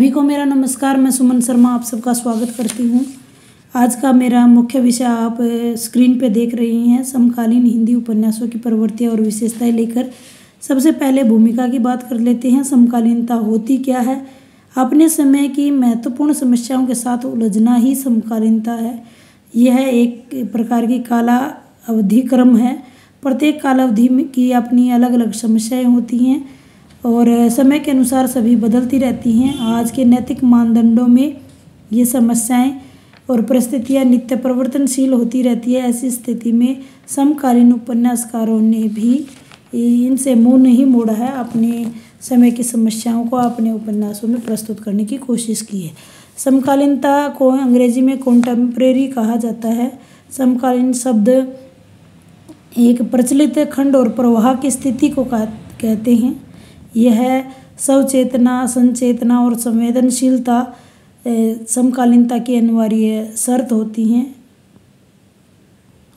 सभी को मेरा नमस्कार। मैं सुमन शर्मा आप सबका स्वागत करती हूँ। आज का मेरा मुख्य विषय आप स्क्रीन पे देख रही हैं, समकालीन हिंदी उपन्यासों की प्रवृत्तियाँ और विशेषताएं लेकर। सबसे पहले भूमिका की बात कर लेते हैं। समकालीनता होती क्या है? अपने समय की महत्वपूर्ण समस्याओं के साथ उलझना ही समकालीनता है। यह एक प्रकार की काला अवधि क्रम है। प्रत्येक काल अवधि की अपनी अलग अलग समस्याएं होती हैं और समय के अनुसार सभी बदलती रहती हैं। आज के नैतिक मानदंडों में ये समस्याएं और परिस्थितियां नित्य परिवर्तनशील होती रहती है। ऐसी स्थिति में समकालीन उपन्यासकारों ने भी इनसे मुंह नहीं मोड़ा है, अपने समय की समस्याओं को अपने उपन्यासों में प्रस्तुत करने की कोशिश की है। समकालीनता को अंग्रेजी में कॉन्टेम्परेरी कहा जाता है। समकालीन शब्द एक प्रचलित खंड और प्रवाह की स्थिति को कहते हैं। यह सवचेतना, संचेतना और संवेदनशीलता समकालीनता की अनिवार्य शर्त होती हैं।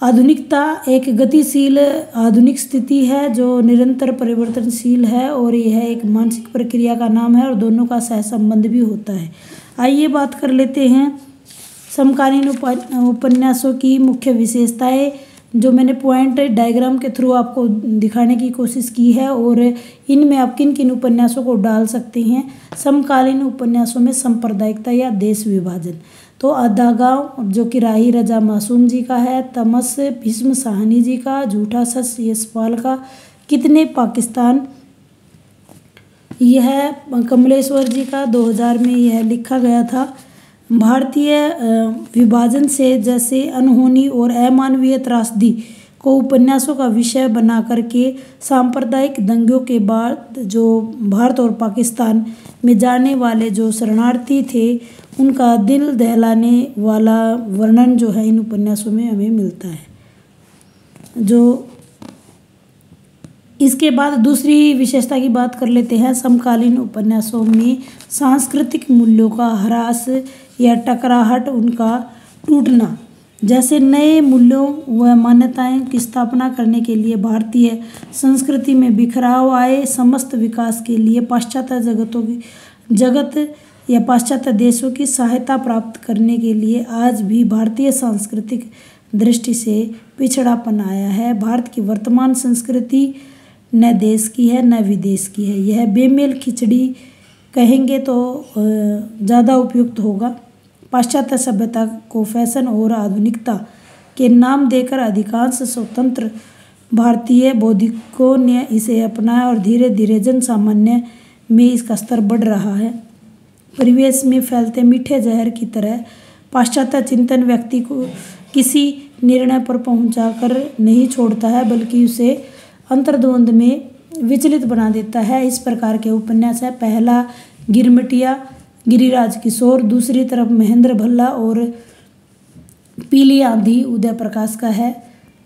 आधुनिकता एक गतिशील आधुनिक स्थिति है जो निरंतर परिवर्तनशील है और यह एक मानसिक प्रक्रिया का नाम है और दोनों का सहसंबंध भी होता है। आइए बात कर लेते हैं समकालीन उपन्यासों की मुख्य विशेषताएं, जो मैंने पॉइंट डायग्राम के थ्रू आपको दिखाने की कोशिश की है और इनमें आप किन किन उपन्यासों को डाल सकते हैं। समकालीन उपन्यासों में सांप्रदायिकता या देश विभाजन, तो आधा गाँव जो कि राही रजा मासूम जी का है, तमस भीष्म साहनी जी का, झूठा सच यशपाल का, कितने पाकिस्तान यह कमलेश्वर जी का 2000 में यह लिखा गया था। भारतीय विभाजन से जैसे अनहोनी और अमानवीय त्रासदी को उपन्यासों का विषय बना करके सांप्रदायिक दंगों के बाद जो भारत और पाकिस्तान में जाने वाले जो शरणार्थी थे उनका दिल दहलाने वाला वर्णन जो है इन उपन्यासों में हमें मिलता है। जो इसके बाद दूसरी विशेषता की बात कर लेते हैं। समकालीन उपन्यासों में सांस्कृतिक मूल्यों का ह्रास या टकराहट, उनका टूटना, जैसे नए मूल्यों व मान्यताएं की स्थापना करने के लिए भारतीय संस्कृति में बिखराव आए। समस्त विकास के लिए पाश्चात्य जगत या पाश्चात्य देशों की सहायता प्राप्त करने के लिए आज भी भारतीय सांस्कृतिक दृष्टि से पिछड़ापन आया है। भारत की वर्तमान संस्कृति न देश की है न विदेश की है। यह बेमेल खिचड़ी कहेंगे तो ज़्यादा उपयुक्त होगा। पाश्चात्य सभ्यता को फैशन और आधुनिकता के नाम देकर अधिकांश स्वतंत्र भारतीय बौद्धिकों ने इसे अपनाया और धीरे धीरे जन सामान्य में इसका स्तर बढ़ रहा है। परिवेश में फैलते मीठे जहर की तरह पाश्चात्य चिंतन व्यक्ति को किसी निर्णय पर पहुंचाकर नहीं छोड़ता है, बल्कि उसे अंतर्द्वंद में विचलित बना देता है। इस प्रकार के उपन्यास है। पहला गिरमिटिया गिरिराज किशोर, दूसरी तरफ महेंद्र भल्ला और पीली आंधी उदय प्रकाश का है।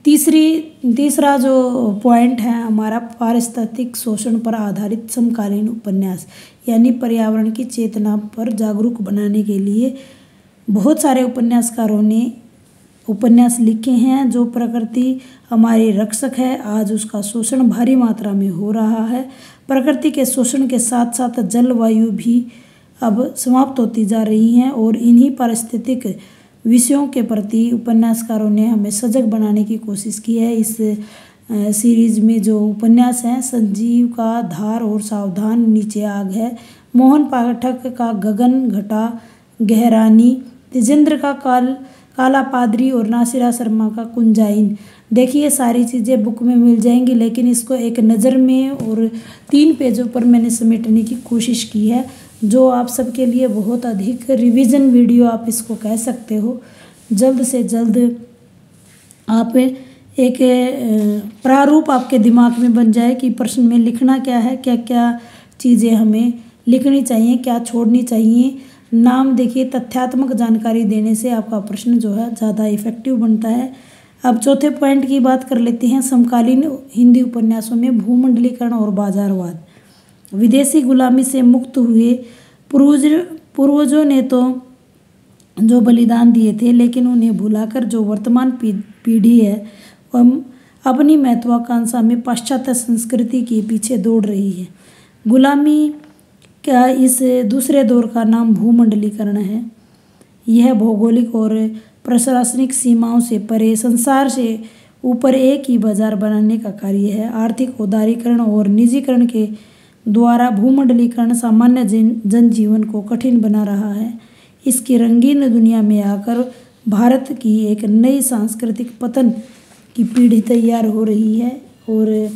तीसरा जो पॉइंट है हमारा, पारिस्थितिक शोषण पर आधारित समकालीन उपन्यास, यानी पर्यावरण की चेतना पर जागरूक बनाने के लिए बहुत सारे उपन्यासकारों ने उपन्यास लिखे हैं। जो प्रकृति हमारी रक्षक है, आज उसका शोषण भारी मात्रा में हो रहा है। प्रकृति के शोषण के साथ साथ जलवायु भी अब समाप्त होती जा रही हैं और इन्हीं पारिस्थितिक विषयों के प्रति उपन्यासकारों ने हमें सजग बनाने की कोशिश की है। इस सीरीज में जो उपन्यास हैं, संजीव का धार और सावधान नीचे आग है, मोहन पाठक का गगन घटा गहरानी, तेजेंद्र का काला पादरी और नासिरा शर्मा का कुंजाइन। देखिए सारी चीज़ें बुक में मिल जाएंगी, लेकिन इसको एक नज़र में और 3 पेजों पर मैंने समेटने की कोशिश की है, जो आप सबके लिए बहुत अधिक रिवीजन वीडियो आप इसको कह सकते हो। जल्द से जल्द आप एक प्रारूप आपके दिमाग में बन जाए कि प्रश्न में लिखना क्या है, क्या क्या चीज़ें हमें लिखनी चाहिए, क्या छोड़नी चाहिए। नाम देखिए, तथ्यात्मक जानकारी देने से आपका प्रश्न जो है ज़्यादा इफेक्टिव बनता है। अब चौथे पॉइंट की बात कर लेते हैं। समकालीन हिंदी उपन्यासों में भूमंडलीकरण और बाजारवाद। विदेशी गुलामी से मुक्त हुए पूर्वजों ने तो जो बलिदान दिए थे, लेकिन उन्हें भुलाकर जो वर्तमान पीढ़ी है वह अपनी महत्वाकांक्षा में पाश्चात्य संस्कृति के पीछे दौड़ रही है। गुलामी क्या इस दूसरे दौर का नाम भूमंडलीकरण है। यह भौगोलिक और प्रशासनिक सीमाओं से परे संसार से ऊपर एक ही बाजार बनाने का कार्य है। आर्थिक उदारीकरण और निजीकरण के द्वारा भूमंडलीकरण सामान्य जनजीवन को कठिन बना रहा है। इसकी रंगीन दुनिया में आकर भारत की एक नई सांस्कृतिक पतन की पीढ़ी तैयार हो रही है। और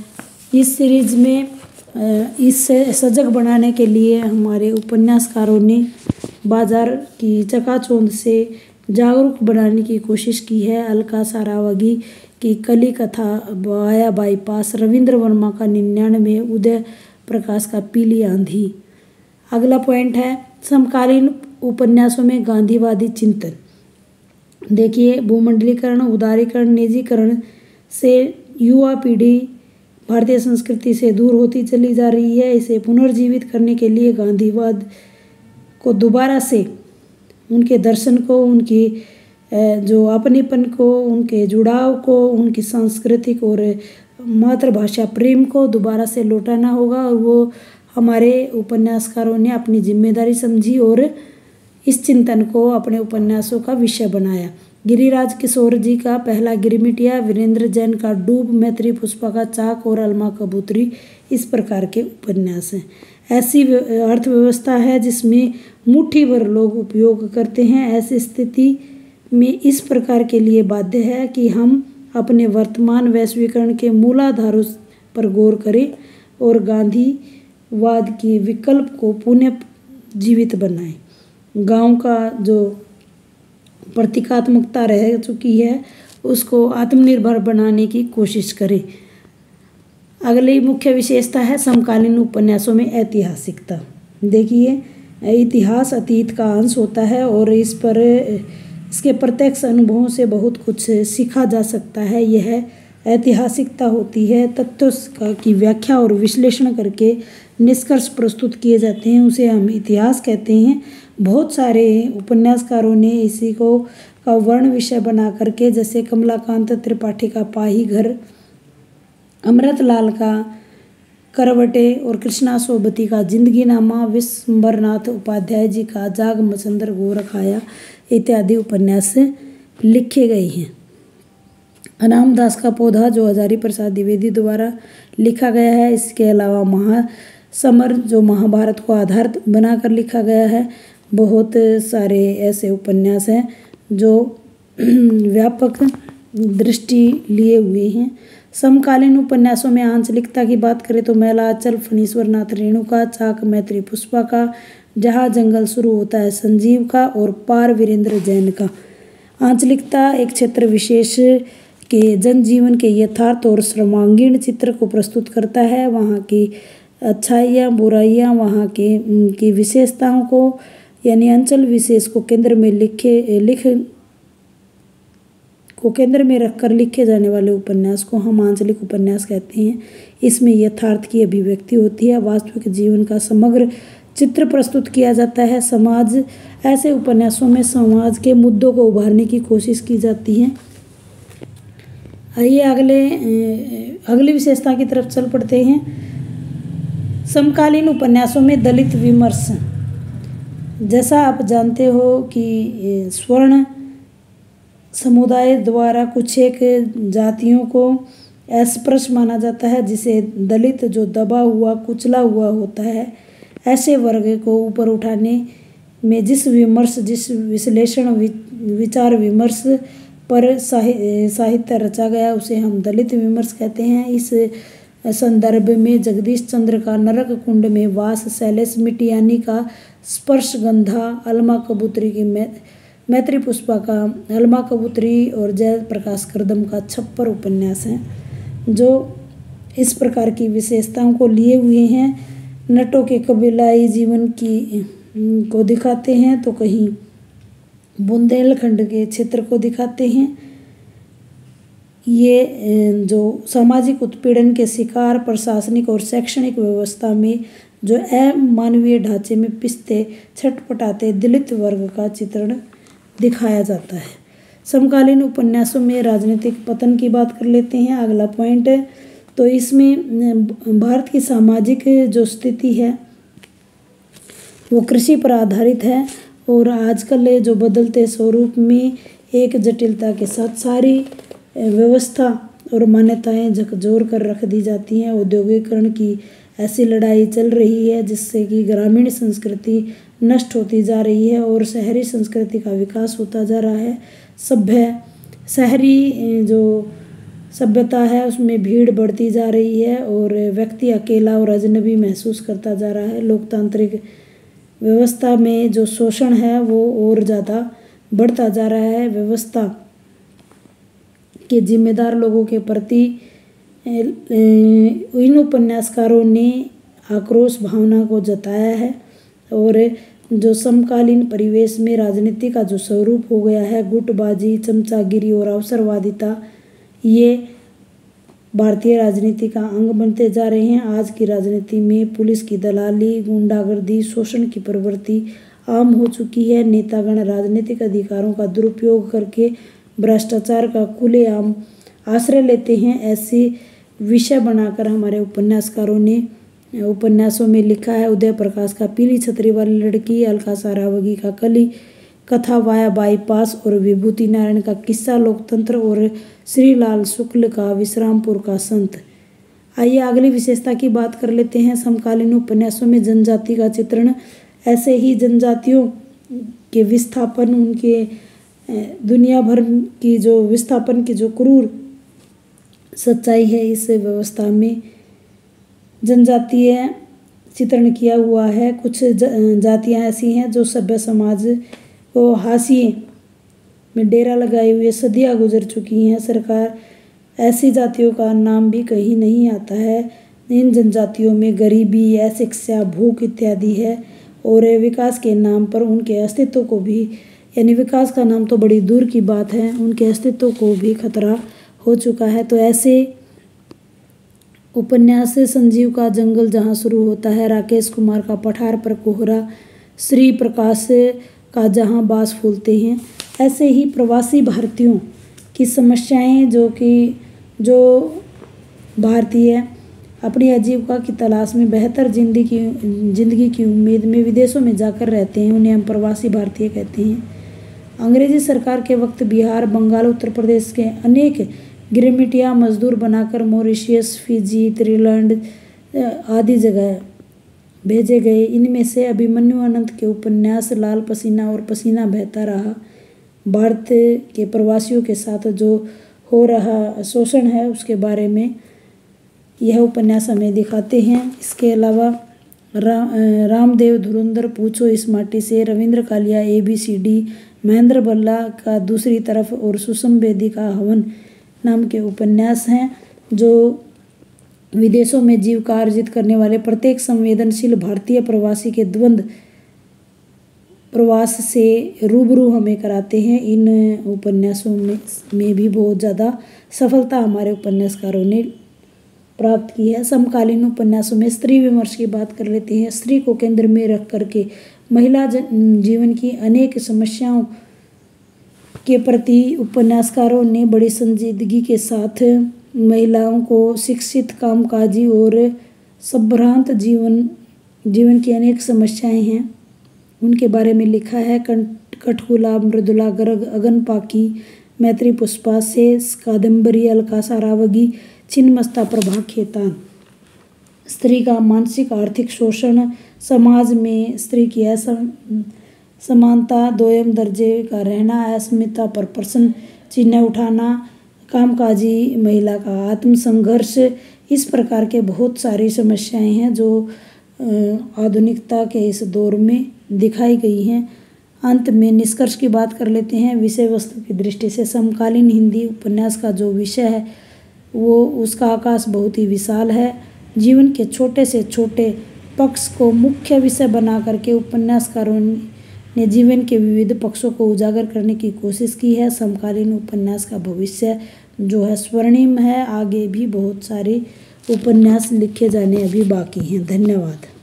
इस सीरीज में इससे सजग बनाने के लिए हमारे उपन्यासकारों ने बाजार की चकाचौंध से जागरूक बनाने की कोशिश की है। अलका सारावगी की कली कथा, बाया बाईपास, रविंद्र वर्मा का 99, उदय प्रकाश का पीली आंधी। अगला पॉइंट है समकालीन उपन्यासों में गांधीवादी चिंतन। देखिए, भूमंडलीकरण, उदारीकरण, निजीकरण से युवा पीढ़ी भारतीय संस्कृति से दूर होती चली जा रही है। इसे पुनर्जीवित करने के लिए गांधीवाद को दोबारा से उनके दर्शन को, उनकी जो अपनेपन को, उनके जुड़ाव को, उनकी सांस्कृतिक और मातृभाषा प्रेम को दोबारा से लौटाना होगा। और वो हमारे उपन्यासकारों ने अपनी जिम्मेदारी समझी और इस चिंतन को अपने उपन्यासों का विषय बनाया। गिरिराज किशोर जी का पहला गिरमिटिया, वीरेंद्र जैन का डूब, मैत्री पुष्पा का चाक और अलमा कबूतरी इस प्रकार के उपन्यास हैं। ऐसी अर्थव्यवस्था है जिसमें मुट्ठी भर लोग उपयोग करते हैं। ऐसी स्थिति में इस प्रकार के लिए बाध्य है कि हम अपने वर्तमान वैश्वीकरण के मूलाधारों पर गौर करें और गांधीवाद के विकल्प को पुनः जीवित बनाएं। गांव का जो प्रतीकात्मकता रह चुकी है उसको आत्मनिर्भर बनाने की कोशिश करें। अगली मुख्य विशेषता है समकालीन उपन्यासों में ऐतिहासिकता। देखिए, इतिहास अतीत का अंश होता है और इसके प्रत्यक्ष अनुभवों से बहुत कुछ सीखा जा सकता है। यह ऐतिहासिकता होती है तथ्यों की व्याख्या और विश्लेषण करके निष्कर्ष प्रस्तुत किए जाते हैं, उसे हम इतिहास कहते हैं। बहुत सारे उपन्यासकारों ने इसी को का वर्ण विषय बना करके, जैसे कमलाकांत त्रिपाठी का पाही घर, अमृतलाल का करवटे और कृष्णा सोबती का जिंदगी नामा, विश्वंभरनाथ उपाध्याय जी का जाग मचंदर गोरखाया इत्यादि उपन्यास लिखे गए हैं। रामदास का पौधा जो हजारी प्रसाद द्विवेदी द्वारा लिखा गया है। इसके अलावा महासमर जो महाभारत को आधार बनाकर लिखा गया है। बहुत सारे ऐसे उपन्यास हैं जो व्यापक दृष्टि लिए हुए हैं। समकालीन उपन्यासों में आंचलिकता की बात करें तो मैला अचल फणीश्वरनाथ रेणुका, चाक मैत्री पुष्पा का, जहाँ जंगल शुरू होता है संजीव का और पार वीरेंद्र जैन का। आंचलिकता एक क्षेत्र विशेष के जनजीवन के यथार्थ और सर्वांगीण चित्र को प्रस्तुत करता है। वहाँ की अच्छाइयाँ, बुराइयाँ, वहाँ की विशेषताओं को यानी अंचल विशेष को केंद्र में रखकर लिखे जाने वाले उपन्यास को हम आंचलिक उपन्यास कहते हैं। इसमें यथार्थ की अभिव्यक्ति होती है, वास्तविक जीवन का समग्र चित्र प्रस्तुत किया जाता है। ऐसे उपन्यासों में समाज के मुद्दों को उभारने की कोशिश की जाती है। आइए अगली विशेषता की तरफ चल पड़ते हैं। समकालीन उपन्यासों में दलित विमर्श। जैसा आप जानते हो कि स्वर्ण समुदाय द्वारा कुछ एक जातियों को अस्पृश्य माना जाता है, जिसे दलित जो दबा हुआ कुचला हुआ होता है, ऐसे वर्ग को ऊपर उठाने में जिस विश्लेषण विचार विमर्श पर साहित्य रचा गया उसे हम दलित विमर्श कहते हैं। इस संदर्भ में जगदीश चंद्र का नरक कुंड में वास, शैलेश मिटियानी का स्पर्शगंधा, अलमा कबूतरी की मैत्री पुष्पा का अलमा कबूतरी और जयप्रकाश करदम का छप्पर उपन्यास हैं जो इस प्रकार की विशेषताओं को लिए हुए हैं। नटों के कबीलाई जीवन को दिखाते हैं तो कहीं बुंदेलखंड के क्षेत्र को दिखाते हैं। ये जो सामाजिक उत्पीड़न के शिकार, प्रशासनिक और शैक्षणिक व्यवस्था में जो अमानवीय ढांचे में पिसते छटपटाते दलित वर्ग का चित्रण दिखाया जाता है। समकालीन उपन्यासों में राजनीतिक पतन की बात कर लेते हैं। अगला पॉइंट है तो इसमें भारत की सामाजिक जो स्थिति है वो कृषि पर आधारित है और आजकल जो बदलते स्वरूप में एक जटिलता के साथ सारी व्यवस्था और मान्यताएं झकझोर कर रख दी जाती हैं। औद्योगिकरण की ऐसी लड़ाई चल रही है जिससे कि ग्रामीण संस्कृति नष्ट होती जा रही है और शहरी संस्कृति का विकास होता जा रहा है। शहरी जो सभ्यता है उसमें भीड़ बढ़ती जा रही है और व्यक्ति अकेला और अजनबी महसूस करता जा रहा है। लोकतांत्रिक व्यवस्था में जो शोषण है वो और ज़्यादा बढ़ता जा रहा है। व्यवस्था के जिम्मेदार लोगों के प्रति इन उपन्यासकारों ने आक्रोश भावना को जताया है और जो समकालीन परिवेश में राजनीति का जो स्वरूप हो गया है, गुटबाजी, चमचागिरी और अवसरवादिता, ये भारतीय राजनीति का अंग बनते जा रहे हैं। आज की राजनीति में पुलिस की दलाली, गुंडागर्दी, शोषण की प्रवृत्ति आम हो चुकी है। नेतागण राजनीतिक अधिकारों का दुरुपयोग करके भ्रष्टाचार का खुलेआम आश्रय लेते हैं। ऐसे विषय बनाकर हमारे उपन्यासकारों ने उपन्यासों में लिखा है। उदय प्रकाश का पीली छतरी वाली लड़की, अलका सारावगी का कली कथा वाया बाईपास और विभूति नारायण का किस्सा लोकतंत्र और श्रीलाल शुक्ल का विश्रामपुर का संत। आइए अगली विशेषता की बात कर लेते हैं। समकालीन उपन्यासों में जनजाति का चित्रण, ऐसे ही जनजातियों के विस्थापन, उनके दुनिया भर की जो विस्थापन की जो क्रूर सच्चाई है, इस व्यवस्था में जनजातीय चित्रण किया हुआ है। कुछ जातियां ऐसी हैं जो सभ्य समाज को हाशिए में डेरा लगाए हुए सदियां गुजर चुकी हैं। सरकार ऐसी जातियों का नाम भी कहीं नहीं आता है। इन जनजातियों में गरीबी, अशिक्षा, भूख इत्यादि है और विकास के नाम पर उनके अस्तित्व को भी, यानी विकास का नाम तो बड़ी दूर की बात है, उनके अस्तित्व को भी खतरा हो चुका है। तो ऐसे उपन्यास संजीव का जंगल जहाँ शुरू होता है, राकेश कुमार का पठार पर कोहरा, श्री प्रकाश का जहाँ बास फूलते हैं, ऐसे ही प्रवासी भारतीयों की समस्याएं जो भारतीय अपनी आजीविका की तलाश में बेहतर जिंदगी की उम्मीद में विदेशों में जाकर रहते हैं, उन्हें हम प्रवासी भारतीय कहते हैं। अंग्रेजी सरकार के वक्त बिहार, बंगाल, उत्तर प्रदेश के अनेक गिरमिटिया मजदूर बनाकर मॉरिशस, फिजी, त्रिलैंड आदि जगह भेजे गए। इनमें से अभिमन्यु अनंत के उपन्यास लाल पसीना और पसीना बहता रहा भारत के प्रवासियों के साथ जो हो रहा शोषण है उसके बारे में यह उपन्यास हमें दिखाते हैं। इसके अलावा रामदेव धुरंधर पूछो इस माटी से, रविंद्र कालिया ABCD, महेंद्र भल्ला का दूसरी तरफ और सुषम बेदी का हवन नाम के उपन्यास हैं जो विदेशों में जीविका अर्जित करने वाले प्रत्येक संवेदनशील भारतीय प्रवासी के द्वंद्व प्रवास से रूबरू हमें कराते हैं। इन उपन्यासों में भी बहुत ज़्यादा सफलता हमारे उपन्यासकारों ने प्राप्त की है। समकालीन उपन्यासों में स्त्री विमर्श की बात कर लेते हैं। स्त्री को केंद्र में रख करके महिला जीवन की अनेक समस्याओं के प्रति उपन्यासकारों ने बड़ी संजीदगी के साथ महिलाओं को शिक्षित, कामकाजी और संभ्रांत जीवन की अनेक समस्याएं हैं उनके बारे में लिखा है। कठकुला, मृदुला गर्ग, अगनपाकी, मैत्री पुष्पा, शेष, कादम्बरी, अलका सारावगी, छिन्नमस्ता, प्रभा खेतान। स्त्री का मानसिक आर्थिक शोषण, समाज में स्त्री की असमानता, दोयम दर्जे का रहना, अस्मिता पर प्रश्न चिन्ह उठाना, कामकाजी महिला का आत्मसंघर्ष, इस प्रकार के बहुत सारी समस्याएं हैं जो आधुनिकता के इस दौर में दिखाई गई हैं। अंत में निष्कर्ष की बात कर लेते हैं। विषय वस्तु की दृष्टि से समकालीन हिंदी उपन्यास का जो विषय है वो उसका आकाश बहुत ही विशाल है। जीवन के छोटे से छोटे पक्ष को मुख्य विषय बना करके उपन्यासकारों ने जीवन के विविध पक्षों को उजागर करने की कोशिश की है। समकालीन उपन्यास का भविष्य जो है स्वर्णिम है। आगे भी बहुत सारे उपन्यास लिखे जाने अभी बाकी हैं। धन्यवाद।